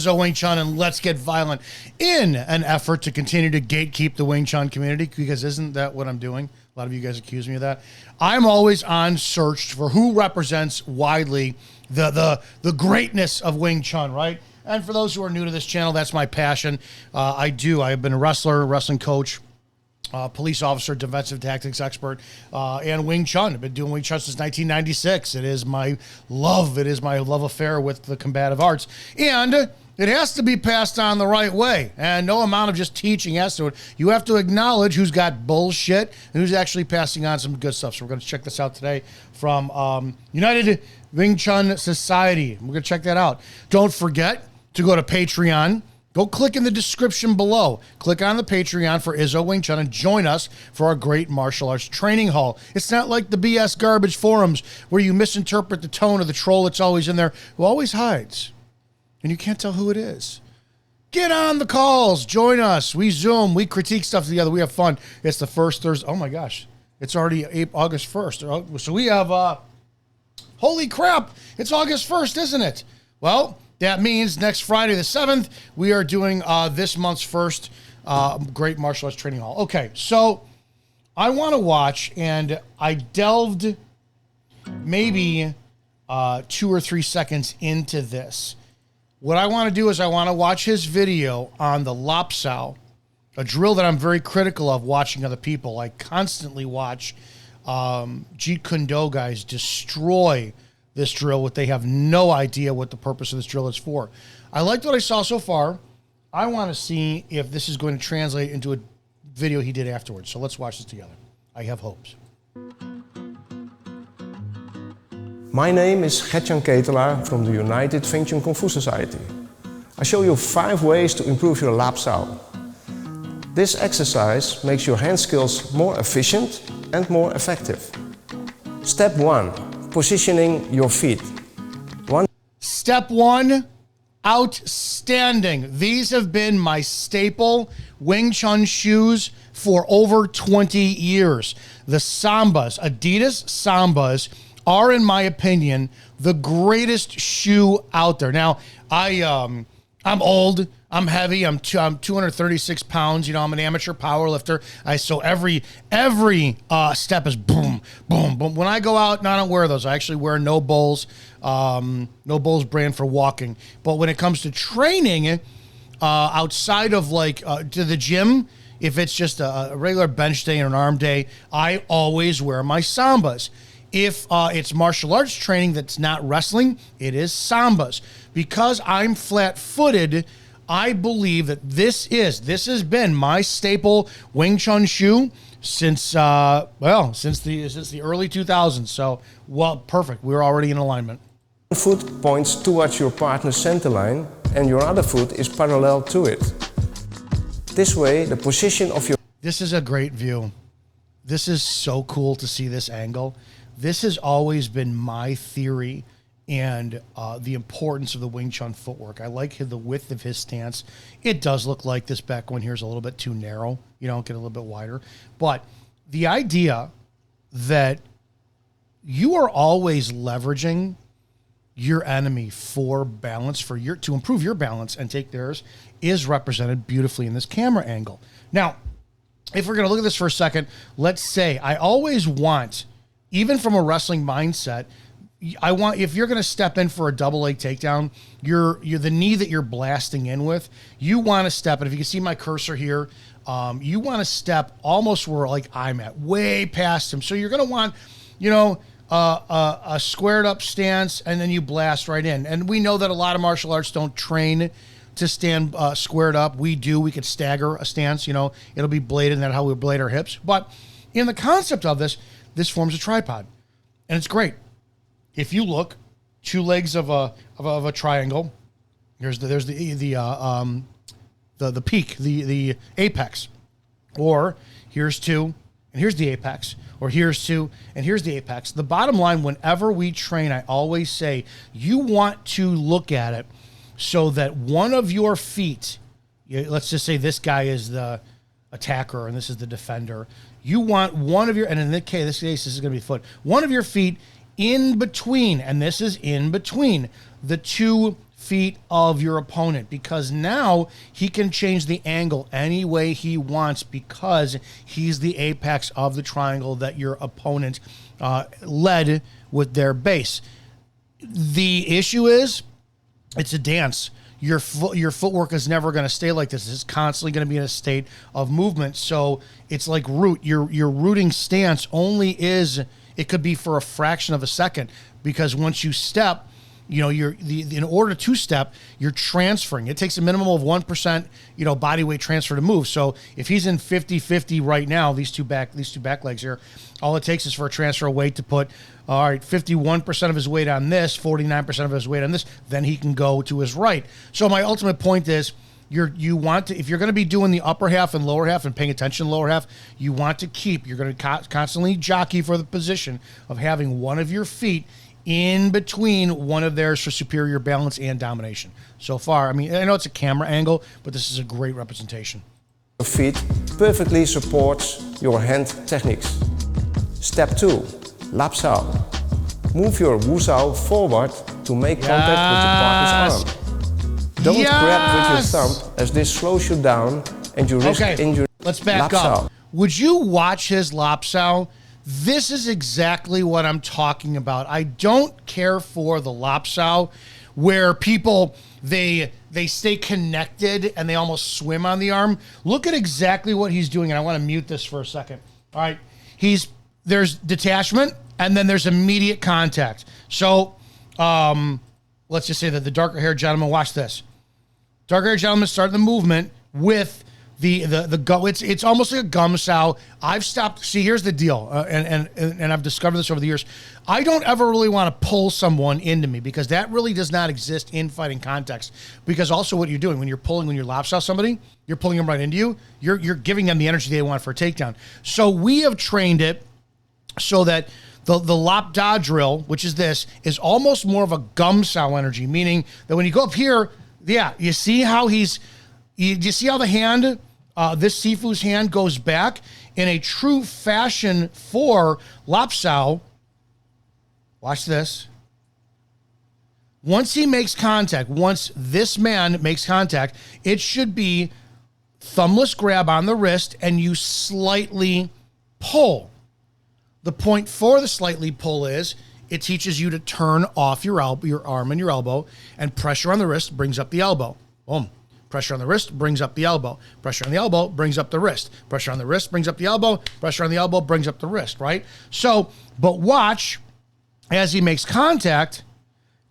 Izzo Wing Chun, and let's get violent in an effort to continue to gatekeep the Wing Chun community, because isn't that what I'm doing? A lot of you guys accuse me of that. I'm always on search for who represents widely the greatness of Wing Chun, right? And for those who are new to this channel, that's my passion. I've been a wrestler, wrestling coach, police officer, defensive tactics expert, and Wing Chun. I've been doing Wing Chun since 1996. It is my love. It is my love affair with the combative arts. And it has to be passed on the right way. And no amount of just teaching has to. You have to acknowledge who's got bullshit and who's actually passing on some good stuff. So we're going to check this out today from United Wing Chun Society. We're going to check that out. Don't forget to go to Patreon. Go click in the description below. Click on the Patreon for Izzo Wing Chun and join us for our great martial arts training hall. It's not like the BS garbage forums where you misinterpret the tone of the troll that's always in there, who always hides, and you can't tell who it is. Get on the calls. Join us. We Zoom. We critique stuff together. We have fun. It's the first Thursday. Oh, my gosh. It's already August 1st. So we have, holy crap, it's August 1st, isn't it? Well, that means next Friday the 7th, we are doing this month's first Great Martial Arts Training Hall. Okay, so I want to watch, and I delved maybe 2 or 3 seconds into this. What I want to do is I want to watch his video on the Lap Sao, a drill that I'm very critical of watching other people. I constantly watch Jeet Kune Do guys destroy this drill, what they have no idea what the purpose of this drill is for. I liked what I saw so far. I want to see if this is going to translate into a video he did afterwards. So let's watch this together. I have hopes. My name is Gert-Jan Ketelaar from the United Wing Chun Kung Fu Society. I show you 5 ways to improve your Lap Sao. This exercise makes your hand skills more efficient and more effective. Step 1. Positioning your feet. Step 1, outstanding. These have been my staple Wing Chun shoes for over 20 years. The Sambas, Adidas Sambas, are, in my opinion, the greatest shoe out there. Now, I'm old, I'm heavy, I'm 236 pounds, I'm an amateur power lifter. So every step is boom, boom, boom. When I go out, and I don't wear those, I actually wear No Bulls brand for walking. But when it comes to training, outside of to the gym, if it's just a regular bench day and an arm day, I always wear my Sambas. If it's martial arts training that's not wrestling, it is Sambas. Because I'm flat-footed, I believe that this has been my staple Wing Chun shoe since the early 2000s. So, perfect. We're already in alignment. One foot points towards your partner's center line and your other foot is parallel to it. This way, the position of your... This is a great view. This is so cool to see this angle. This has always been my theory and the importance of the Wing Chun footwork. I like the width of his stance. It does look like this back one here is a little bit too narrow. Get a little bit wider. But the idea that you are always leveraging your enemy for balance, to improve your balance and take theirs, is represented beautifully in this camera angle. Now, if we're going to look at this for a second, let's say I always want, even from a wrestling mindset, if you're going to step in for a double leg takedown, you're the knee that you're blasting in with, you want to step, and if you can see my cursor here, you want to step almost where I'm at, way past him. So you're going to want, a squared up stance, and then you blast right in. And we know that a lot of martial arts don't train to stand squared up. We do. We could stagger a stance. It'll be bladed, and that's how we blade our hips. But in the concept of this forms a tripod, and it's great. If you look, 2 legs of a triangle. There's the peak, the apex, or here's 2, and here's the apex, or here's 2, and here's the apex. The bottom line, whenever we train, I always say you want to look at it so that one of your feet, let's just say this guy is the attacker and this is the defender. You want one of your, and in this case, this is going to be foot, one of your feet in between, and this is in between the 2 feet of your opponent, because now he can change the angle any way he wants because he's the apex of the triangle that your opponent led with their base. The issue is it's a dance. Your footwork is never going to stay like this. It's constantly going to be in a state of movement. So it's like your rooting stance only is, it could be for a fraction of a second, because once you step, you know, in order to step, you're transferring. It takes a minimum of 1%, you know, body weight transfer to move. So if he's in 50-50 right now, these two back legs here, all it takes is for a transfer of weight to put, all right, 51% of his weight on this, 49% of his weight on this, then he can go to his right. So my ultimate point is, you want to, if you're going to be doing the upper half and lower half and paying attention to the lower half, you want to keep, you're going to constantly jockey for the position of having one of your feet in between one of theirs for superior balance and domination. So far, I mean, I know it's a camera angle, but this is a great representation. Your feet perfectly supports your hand techniques. Step 2, Lap Sao. Move your Wu Sao forward to make contact with your partner's arm. Don't grab with your thumb, as this slows you down and you risk injury. Let's back up. Would you watch his Lap Sao? This is exactly what I'm talking about. I don't care for the Lap Sao where people, they stay connected and they almost swim on the arm. Look at exactly what he's doing, and I want to mute this for a second. All right, there's detachment, and then there's immediate contact. So let's just say that the darker haired gentleman, watch this. Darker haired gentleman starting the movement with the go. It's almost like a gum sao. I've stopped. See, here's the deal, and I've discovered this over the years. I don't ever really want to pull someone into me, because that really does not exist in fighting context. Because also what you're doing when you're lap sao somebody, you're pulling them right into you. You're giving them the energy they want for a takedown. So we have trained it so that the lap da drill, which is this, is almost more of a gum sao energy, meaning that when you go up here, yeah, you see how you see how the hand, this Sifu's hand goes back in a true fashion for Lap Sao. Watch this. Once he makes contact, once this man makes contact, it should be thumbless grab on the wrist and you slightly pull. The point for the slightly pull is it teaches you to turn off your arm and your elbow, and pressure on the wrist brings up the elbow. Boom. Pressure on the wrist brings up the elbow. Pressure on the elbow brings up the wrist. Pressure on the wrist brings up the elbow. Pressure on the elbow brings up the wrist, right? So, but watch, as he makes contact,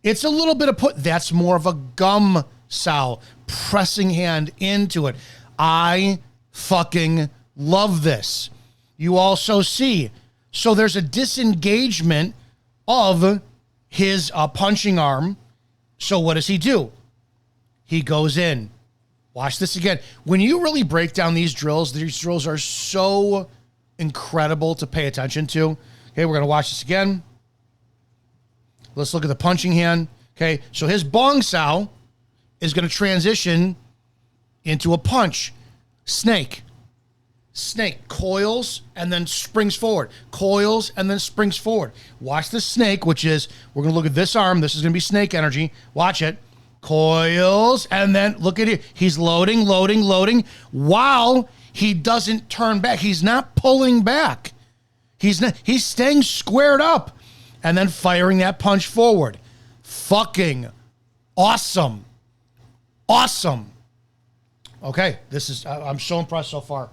it's a little bit of that's more of a gum sao, pressing hand into it. I fucking love this. You also see, so there's a disengagement of his punching arm. So what does he do? He goes in. Watch this again. When you really break down these drills are so incredible to pay attention to. Okay, we're going to watch this again. Let's look at the punching hand. Okay, so his bong sao is going to transition into a punch. Snake coils and then springs forward. Coils and then springs forward. Watch the snake, which is, we're going to look at this arm. This is going to be snake energy. Watch it. Coils, and then look at it. He's loading while he doesn't turn back. He's not pulling back. He's staying squared up and then firing that punch forward. Fucking awesome. Awesome. Okay, I'm so impressed so far.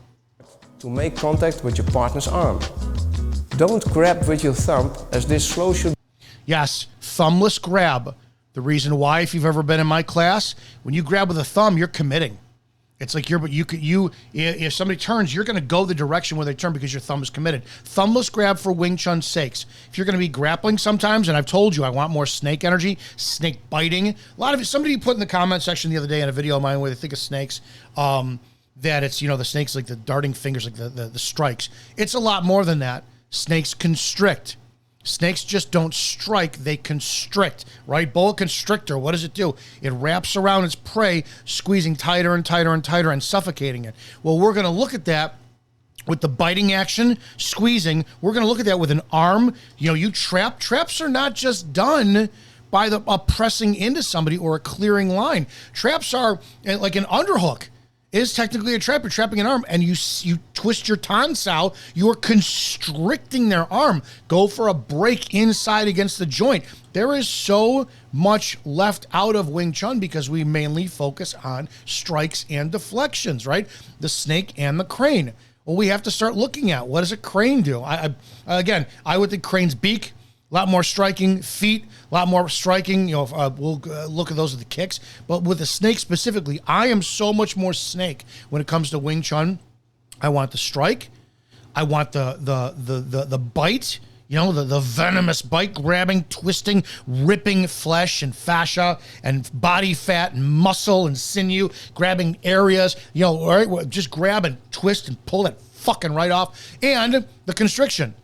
To make contact with your partner's arm. Don't grab with your thumb, as this slows you. Yes, thumbless grab. The reason why, if you've ever been in my class, when you grab with a thumb, you're committing. It's like if somebody turns, you're going to go the direction where they turn because your thumb is committed. Thumbless grab for Wing Chun's sakes. If you're going to be grappling sometimes, and I've told you I want more snake energy, snake biting. A lot of it, somebody put in the comment section the other day in a video of mine where they think of snakes, that it's, the snakes like the darting fingers, like the strikes. It's a lot more than that. Snakes constrict. Snakes just don't strike, they constrict, right? Boa constrictor, what does it do? It wraps around its prey, squeezing tighter and tighter and tighter and suffocating it. Well, we're going to look at that with the biting action, squeezing. We're going to look at that with an arm. Traps are not just done by the pressing into somebody or a clearing line. Traps are like an underhook is technically a trap. You're trapping an arm and you twist your tan sao, you're constricting their arm. Go for a break inside against the joint. There is so much left out of Wing Chun because we mainly focus on strikes and deflections, right? The snake and the crane. Well, we have to start looking at what does a crane do? I would think crane's beak, a lot more striking, feet, a lot more striking. We'll look at those with the kicks. But with the snake specifically, I am so much more snake when it comes to Wing Chun. I want the strike. I want the bite. The venomous bite, grabbing, twisting, ripping flesh and fascia and body fat and muscle and sinew, grabbing areas, right? Just grab and twist and pull that fucking right off. And the constriction.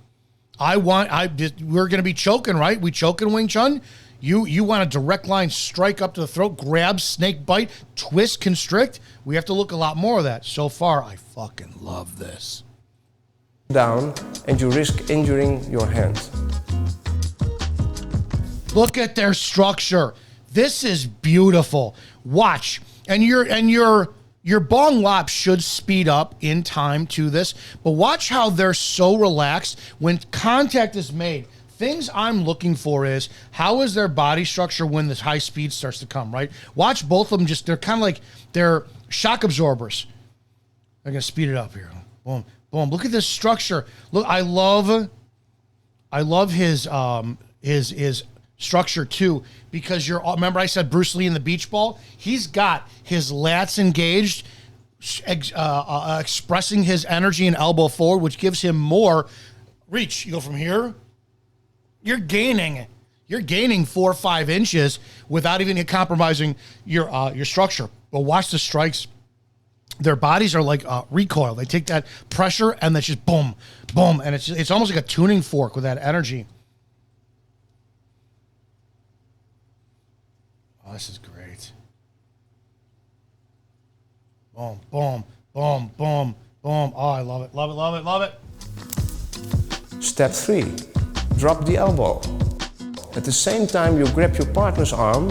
We're going to be choking, right? We choke in Wing Chun. You want a direct line strike up to the throat, grab, snake bite, twist, constrict. We have to look a lot more of that. So far, I fucking love this. Down and you risk injuring your hand. Look at their structure. This is beautiful. Watch. And your bong lop should speed up in time to this, but watch how they're so relaxed when contact is made. Things I'm looking for is how is their body structure when this high speed starts to come, right? Watch both of them they're kind of like they're shock absorbers. I'm going to speed it up here. Boom, boom. Look at this structure. Look, I love his structure too, because remember I said Bruce Lee in the beach ball? He's got his lats engaged, expressing his energy and elbow forward, which gives him more reach. You go from here, you're gaining 4 or 5 inches without even compromising your structure. But watch the strikes. Their bodies are like recoil. They take that pressure and then just boom, boom. And it's almost like a tuning fork with that energy. Oh, this is great. Boom, boom, boom, boom, boom. Oh, I love it, love it, love it, love it. Step 3. Drop the elbow. At the same time you grab your partner's arm,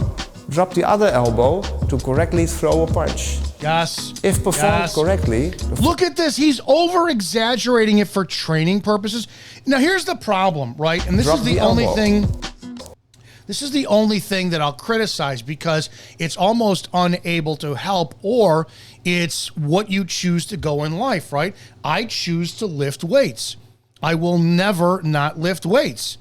drop the other elbow to correctly throw a punch. Yes. If performed correctly. Look at this. He's over-exaggerating it for training purposes. Now, here's the problem, right? And this is the only thing... This is the only thing that I'll criticize because it's almost unable to help, or it's what you choose to go in life, right? I choose to lift weights. I will never not lift weights.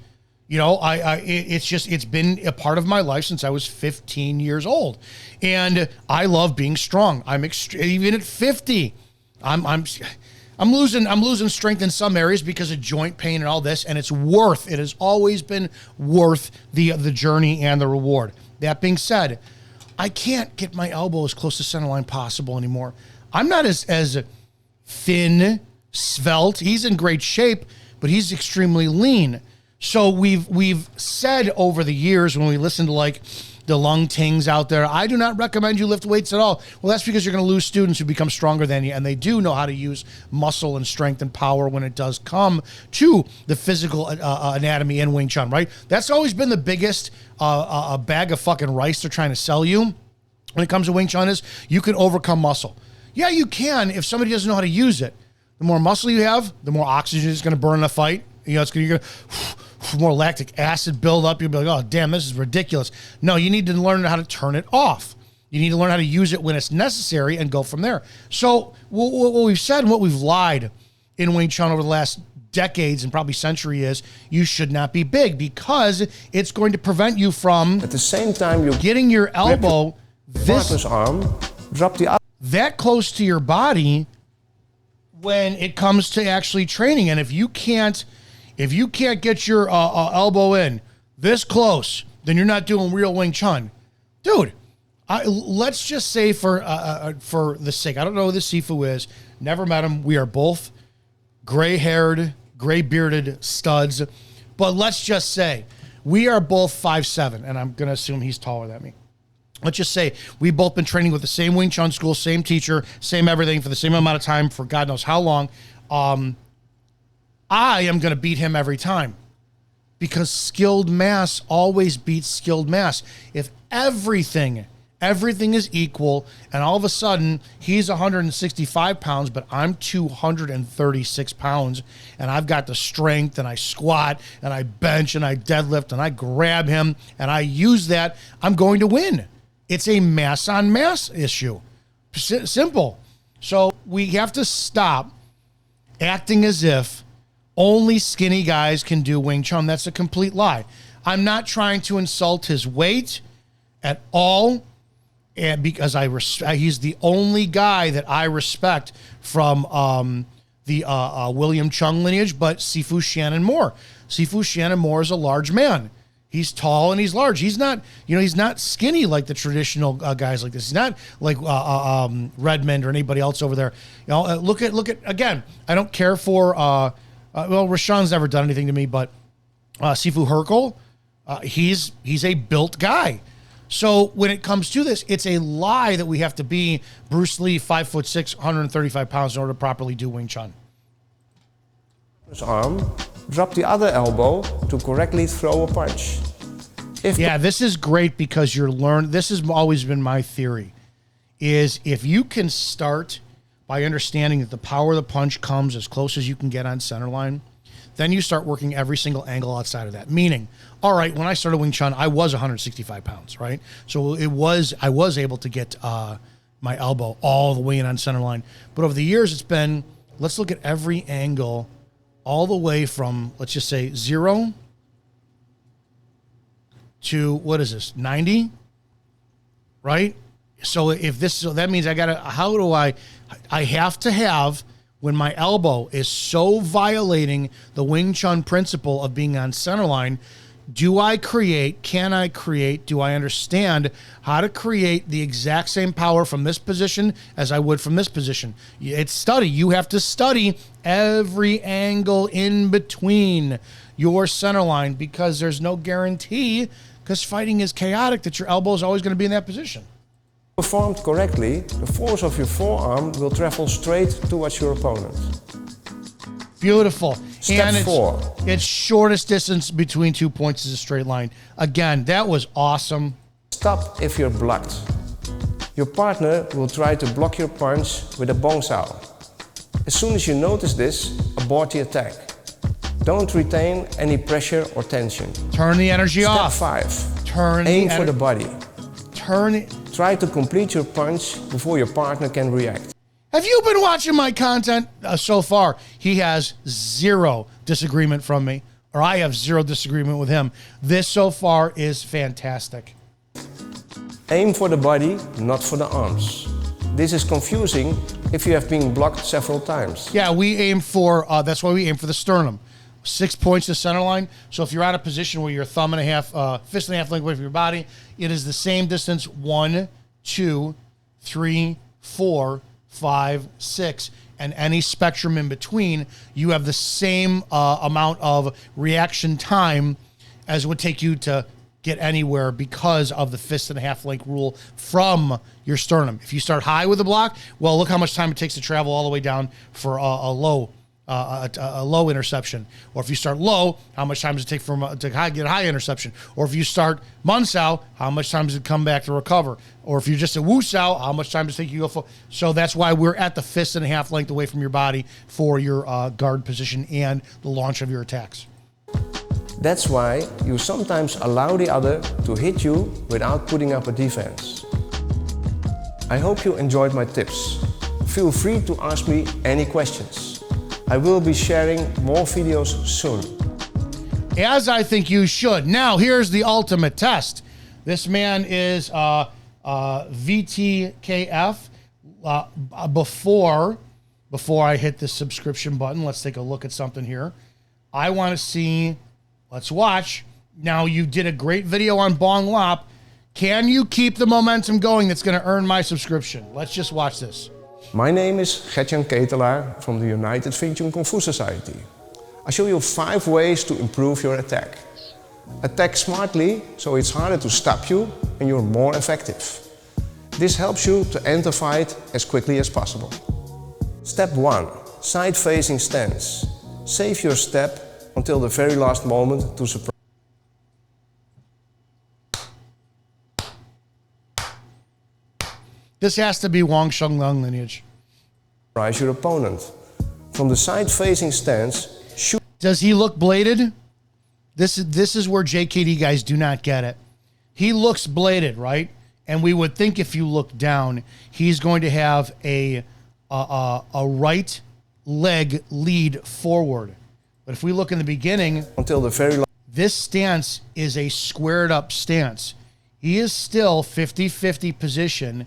It's been a part of my life since I was 15 years old, and I love being strong. Even at 50, I'm losing strength in some areas because of joint pain and all this, and it has always been worth the journey and the reward. That being said, I can't get my elbow as close to center line possible anymore. I'm not as thin, svelte. He's in great shape, but he's extremely lean. So we've said over the years when we listen to like the Lung Tings out there, I do not recommend you lift weights at all. Well, that's because you're going to lose students who become stronger than you, and they do know how to use muscle and strength and power when it does come to the physical anatomy in Wing Chun, right? That's always been the biggest bag of fucking rice they're trying to sell you when it comes to Wing Chun is you can overcome muscle. Yeah, you can if somebody doesn't know how to use it. The more muscle you have, the more oxygen is going to burn in a fight. You're going to more lactic acid build up. You'll be like, oh, damn, this is ridiculous. No, you need to learn how to turn it off. You need to learn how to use it when it's necessary and go from there. So what we've said and what we've lied in Wing Chun over the last decades and probably century is you should not be big because it's going to prevent you from at the same time you're getting your elbow partner's arm, drop the other that close to your body when it comes to actually training. And if you can't get your elbow in this close, then you're not doing real Wing Chun. Dude, let's just say for the sake, I don't know who this Sifu is, never met him. We are both gray-haired, gray-bearded studs. But let's just say we are both 5'7", and I'm going to assume he's taller than me. Let's just say we've both been training with the same Wing Chun school, same teacher, same everything for the same amount of time for God knows how long. I am going to beat him every time because skilled mass always beats skilled mass. If everything is equal, and all of a sudden he's 165 pounds, but I'm 236 pounds, and I've got the strength, and I squat, and I bench, and I deadlift, and I grab him, and I use that, I'm going to win. It's a mass on mass issue. Simple. So we have to stop acting as if only skinny guys can do Wing Chun. That's a complete lie. I'm not trying to insult his weight at all, and because he's the only guy that I respect from the William Chung lineage, but Sifu Shannon Moore. Sifu Shannon Moore is a large man. He's tall and he's large. He's not, he's not skinny like the traditional guys like this. He's not like Redmond or anybody else over there. Look at again. I don't care for Rashawn's never done anything to me, but Sifu Herkel, he's a built guy. So when it comes to this, it's a lie that we have to be Bruce Lee, 5'6", 135 pounds in order to properly do Wing Chun. His arm, drop the other elbow to correctly throw a punch. This is great because this has always been my theory, is if you can start by understanding that the power of the punch comes as close as you can get on center line, then you start working every single angle outside of that. Meaning, all right, when I started Wing Chun, I was 165 pounds, right? So I was able to get my elbow all the way in on center line. But over the years, it's been, let's look at every angle all the way from, let's just say 0 to, what is this, 90, right? So that means I have to have, when my elbow is so violating the Wing Chun principle of being on center line, can I create, do I understand how to create the exact same power from this position as I would from this position? It's study. You have to study every angle in between your center line, because there's no guarantee, because fighting is chaotic, that your elbow is always going to be in that position. Performed correctly, the force of your forearm will travel straight towards your opponent. Beautiful. Step 4. It's shortest distance between 2 points is a straight line. Again, that was awesome. Stop if you're blocked. Your partner will try to block your punch with a bong sao. As soon as you notice this, abort the attack. Don't retain any pressure or tension. Turn the energy off. Step 5. Aim for the body. Try to complete your punch before your partner can react. Have you been watching my content so far? He has zero disagreement from me, or I have zero disagreement with him. This so far is fantastic. Aim for the body, not for the arms. This is confusing if you have been blocked several times. Yeah, we aim for, that's why we aim for the sternum. 6 points to center line. So if you're out of position where you're thumb and a half, fist and a half length away from your body, it is the same distance, 1, 2, 3, 4, 5, 6, and any spectrum in between. You have the same amount of reaction time as it would take you to get anywhere because of the fist and a half length rule from your sternum. If you start high with a block, well, look how much time it takes to travel all the way down for a low interception. Or if you start low, how much time does it take to get a high interception? Or if you start mun sao, how much time does it come back to recover? Or if you're just a wu sao, how much time does it take you to go full? So that's why we're at the fist and a half length away from your body for your guard position and the launch of your attacks. That's why you sometimes allow the other to hit you without putting up a defense. I hope you enjoyed my tips. Feel free to ask me any questions. I will be sharing more videos soon. As I think you should. Now, here's the ultimate test. This man is VTKF. Before I hit the subscription button, let's take a look at something here. I want to see, let's watch. Now, you did a great video on Bong Lop. Can you keep the momentum going that's going to earn my subscription? Let's just watch this. My name is Gert-Jan Ketelaar from the United Wing Chun Kung Fu Society. I show you 5 ways to improve your attack. Attack smartly, so it's harder to stop you and you're more effective. This helps you to end the fight as quickly as possible. Step 1. Side-facing stance. Save your step until the very last moment to surprise. This has to be Wang Sheng Lung lineage. Surprise your opponent. From the side-facing stance, shoot. Does he look bladed? This is where JKD guys do not get it. He looks bladed, right? And we would think if you look down, he's going to have a right leg lead forward. But if we look in the beginning, Until the very last. this stance is a squared up stance. He is still 50-50 position,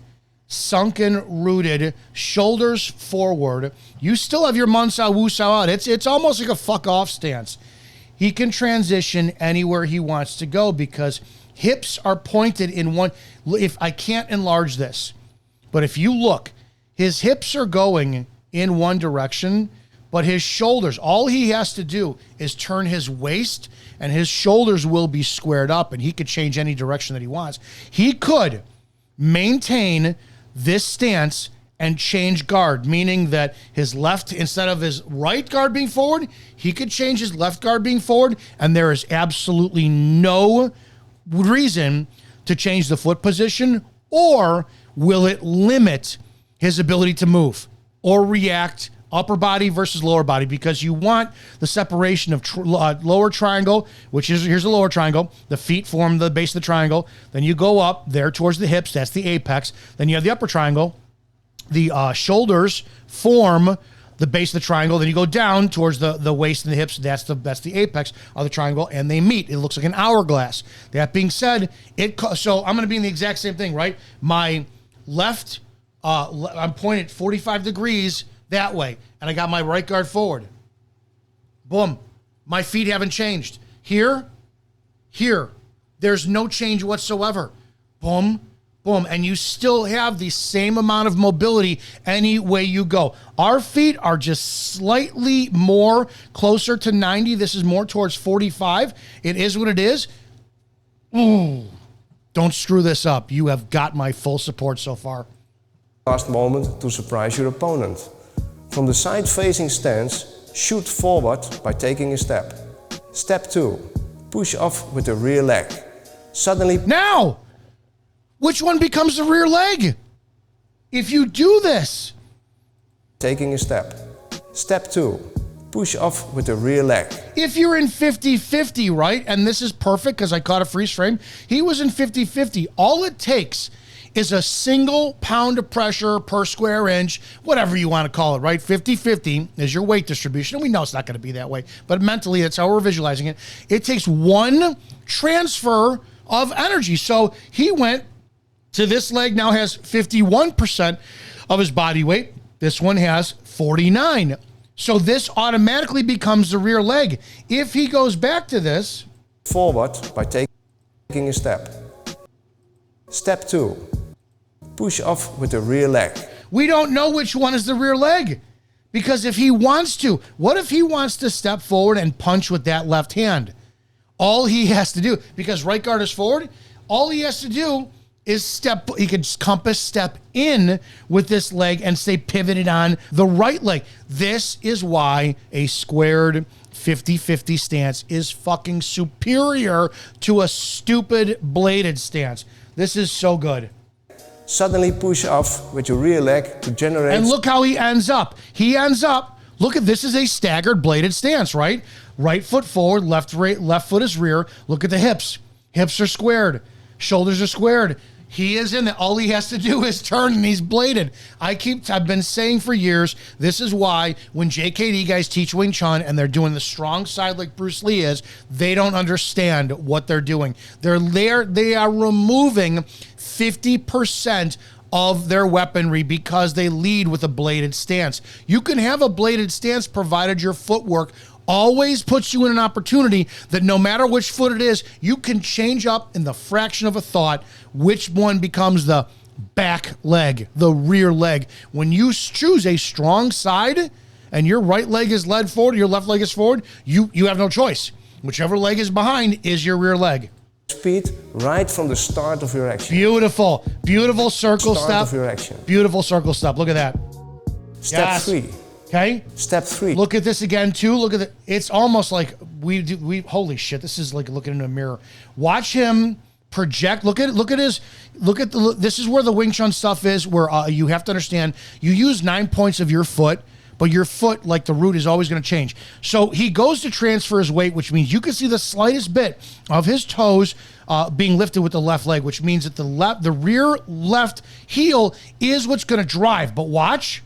sunken, rooted, shoulders forward. You still have your mun sao, wu sao out. It's almost like a fuck off stance. He can transition anywhere he wants to go because hips are pointed in one. If I can't enlarge this, but if you look, his hips are going in one direction, but his shoulders, all he has to do is turn his waist and his shoulders will be squared up and he could change any direction that he wants. He could maintain this stance and change guard, meaning that his left, instead of his right guard being forward, he could change his left guard being forward, and there is absolutely no reason to change the foot position, or will it limit his ability to move or react upper body versus lower body? Because you want the separation of lower triangle, which is, here's the lower triangle, the feet form the base of the triangle, then you go up there towards the hips, that's the apex, then you have the upper triangle, the shoulders form the base of the triangle, then you go down towards the waist and the hips, that's the apex of the triangle, and they meet. It looks like an hourglass. That being said, so I'm going to be in the exact same thing, right? My left, I'm pointed 45 degrees that way, and I got my right guard forward. Boom. My feet haven't changed. Here, there's no change whatsoever. Boom, boom, and you still have the same amount of mobility any way you go. Our feet are just slightly more closer to 90. This is more towards 45. It is what it is. Ooh, don't screw this up. You have got my full support so far. Last moment to surprise your opponent. From the side-facing stance, shoot forward by taking a step. Step 2, push off with the rear leg. Suddenly. Now, which one becomes the rear leg? If you do this. Taking a step. Step 2, push off with the rear leg. If you're in 50-50, right? And this is perfect because I caught a freeze frame. He was in 50-50. All it takes is a single pound of pressure per square inch, whatever you want to call it, right? 50-50 is your weight distribution. And we know it's not going to be that way, but mentally, that's how we're visualizing it. It takes one transfer of energy. So he went to this leg, now has 51% of his body weight. This one has 49. So this automatically becomes the rear leg. If he goes back to this. Forward by taking a step. Step 2, push off with the rear leg. We don't know which one is the rear leg. Because if he wants to, what if he wants to step forward and punch with that left hand? All he has to do, because right guard is forward, all he has to do is step, he could compass step in with this leg and stay pivoted on the right leg. This is why a squared 50-50 stance is fucking superior to a stupid bladed stance. This is so good. Suddenly push off with your rear leg to generate. And look how he ends up. He ends up, look at this is a staggered bladed stance, right? Right foot forward, left foot is rear. Look at the hips. Hips are squared. Shoulders are squared. He is in it. All he has to do is turn and he's bladed. I've been saying for years, this is why when JKD guys teach Wing Chun and they're doing the strong side like Bruce Lee is, they don't understand what they're doing. They are removing 50% of their weaponry because they lead with a bladed stance. You can have a bladed stance provided your footwork always puts you in an opportunity that no matter which foot it is, you can change up in the fraction of a thought which one becomes the back leg, the rear leg. When you choose a strong side and your right leg is led forward, your left leg is forward, you have no choice. Whichever leg is behind is your rear leg. Speed right from the start of your action. Beautiful, beautiful circle Start step. of your action. Beautiful circle step. Look at that. Step 3. Okay. Step 3. Look at this again too. Look at it. It's almost like we holy shit. This is like looking in a mirror. Watch him project. Look at this is where the Wing Chun stuff is, where you have to understand you use 9 points of your foot, but your foot, like the root, is always going to change. So he goes to transfer his weight, which means you can see the slightest bit of his toes being lifted with the left leg, which means that the rear left heel is what's going to drive. But watch,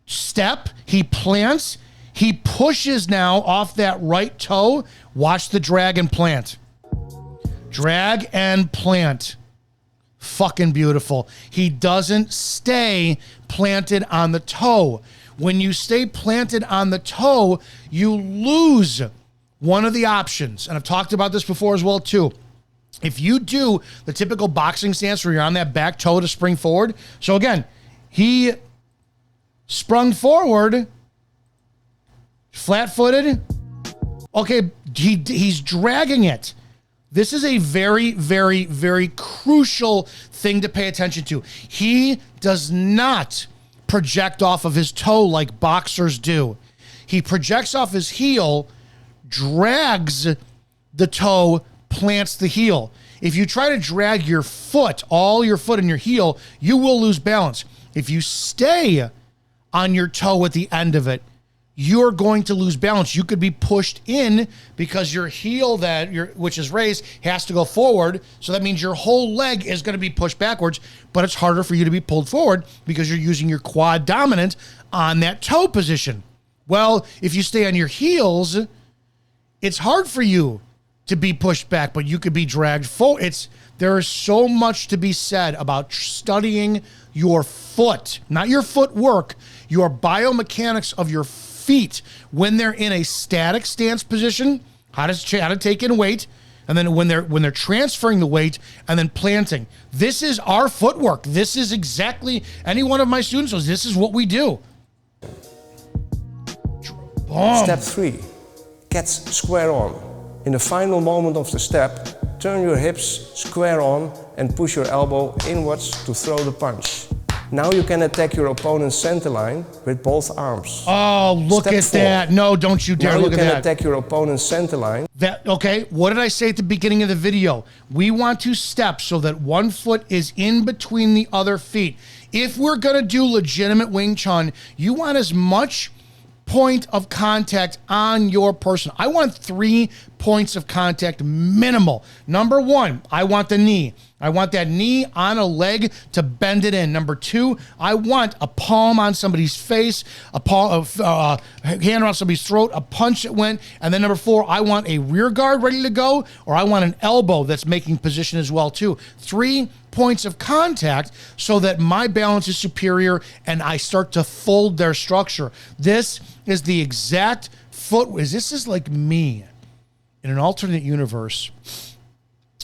step, he plants, he pushes now off that right toe. Watch the drag and plant. Drag and plant. Fucking beautiful. He doesn't stay planted on the toe. When you stay planted on the toe, you lose one of the options. And I've talked about this before as well too. If you do the typical boxing stance where you're on that back toe to spring forward. So again, he sprung forward, flat-footed. Okay, he's dragging it. This is a very, very, very crucial thing to pay attention to. He does not project off of his toe like boxers do. He projects off his heel, drags the toe, plants the heel. If you try to drag your foot, all your foot and your heel, you will lose balance. If you stay on your toe at the end of it, you're going to lose balance. You could be pushed in because your heel which is raised has to go forward. So that means your whole leg is going to be pushed backwards, but it's harder for you to be pulled forward because you're using your quad dominant on that toe position. Well, if you stay on your heels, it's hard for you to be pushed back, but you could be dragged forward. There is so much to be said about studying your foot, not your footwork, your biomechanics of your feet when they're in a static stance position, how to take in weight, and then when they're transferring the weight and then planting. This is our footwork. This is exactly any one of my students knows. This is what we do. Boom. Step 3, cats square on. In the final moment of the step, turn your hips square on and push your elbow inwards to throw the punch. Now you can attack your opponent's center line with both arms. Oh, look at that. No, don't you dare look at that. Now you can attack your opponent's center line. Okay, what did I say at the beginning of the video? We want to step so that one foot is in between the other feet. If we're going to do legitimate Wing Chun, you want as much point of contact on your person. I want 3 points of contact minimal. Number 1, I want the knee. I want that knee on a leg to bend it in. Number 2, I want a palm on somebody's face, a hand around somebody's throat, a punch that went. And then number 4, I want a rear guard ready to go, or I want an elbow that's making position as well too. 3 points of contact so that my balance is superior and I start to fold their structure. This is the exact this is like me in an alternate universe,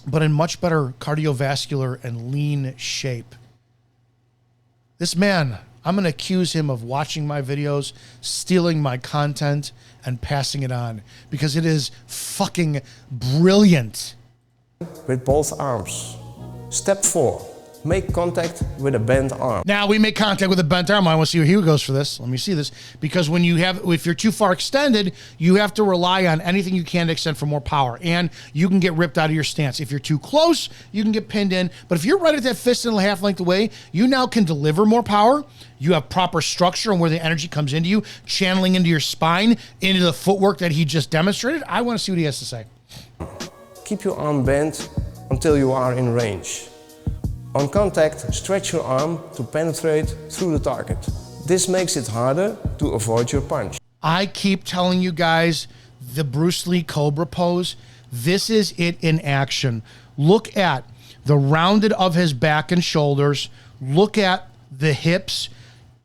but in much better cardiovascular and lean shape. This man, I'm going to accuse him of watching my videos, stealing my content, and passing it on because it is fucking brilliant. With both arms. Step 4, make contact with a bent arm. Now we make contact with a bent arm. I want to see where he goes for this. Let me see this. Because if you're too far extended, you have to rely on anything you can to extend for more power. And you can get ripped out of your stance. If you're too close, you can get pinned in. But if you're right at that fist and a half length away, you now can deliver more power. You have proper structure and where the energy comes into you, channeling into your spine, into the footwork that he just demonstrated. I want to see what he has to say. Keep your arm bent until you are in range. On contact, stretch your arm to penetrate through the target. This makes it harder to avoid your punch. I keep telling you guys, the Bruce Lee Cobra pose, this is it in action. Look at the rounded of his back and shoulders. Look at the hips.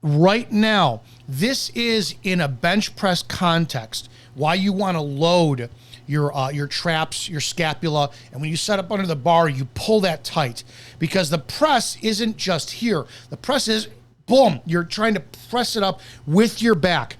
Right now, this is in a bench press context. Why you want to load your traps, your scapula, and when you set up under the bar, you pull that tight because the press isn't just here. The press is, boom, you're trying to press it up with your back.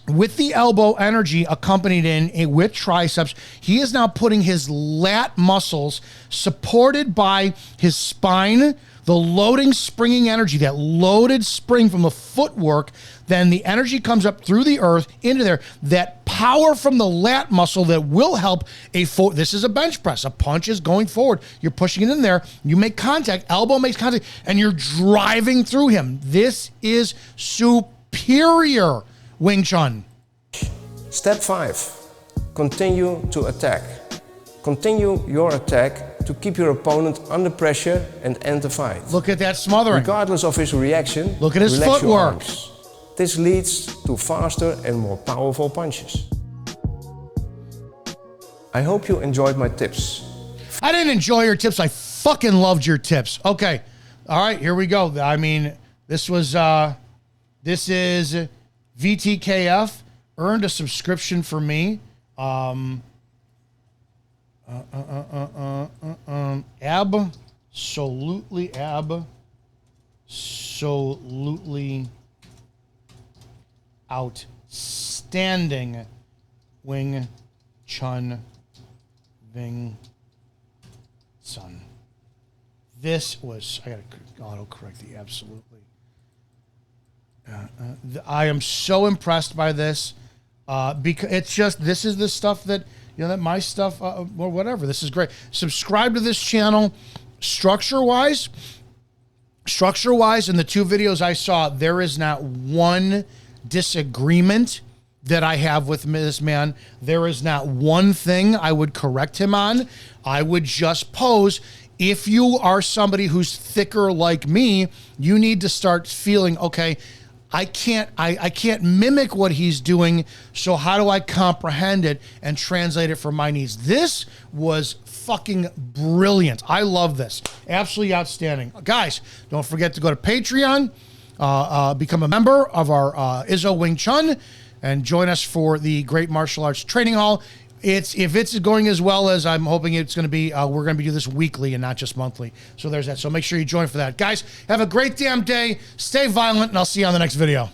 With the elbow energy accompanied with triceps, he is now putting his lat muscles supported by his spine, the loading springing energy, that loaded spring from the footwork, then the energy comes up through the earth into there, that power from the lat muscle that will help this is a bench press. A punch is going forward. You're pushing it in there. You make contact. Elbow makes contact, and you're driving through him. This is superior Wing Chun. Step 5. Continue to attack. Continue your attack to keep your opponent under pressure and end the fight. Look at that smothering. Regardless of his reaction, look at his relax your footwork. arms. This leads to faster and more powerful punches. I hope you enjoyed my tips. I didn't enjoy your tips. I fucking loved your tips. Okay. All right, here we go. I mean, this is VTKF, earned a subscription for me. Absolutely outstanding Wing Chun This was, I gotta auto-correct the absolutely. I am so impressed by this because it's just, this is the stuff that, that my stuff, or whatever. This is great. Subscribe to this channel. Structure-wise, in the 2 videos I saw, there is not one disagreement that I have with this man. There is not one thing I would correct him on. I would just pose, if you are somebody who's thicker like me, you need to start feeling, okay, I can't mimic what he's doing, so how do I comprehend it and translate it for my needs? This was fucking brilliant. I love this. Absolutely outstanding. Guys, don't forget to go to Patreon, become a member of our Izzo Wing Chun, and join us for the Great Martial Arts Training Hall. If it's going as well as I'm hoping it's going to be, we're going to be doing this weekly and not just monthly. So there's that. So make sure you join for that. Guys, have a great damn day. Stay violent, and I'll see you on the next video.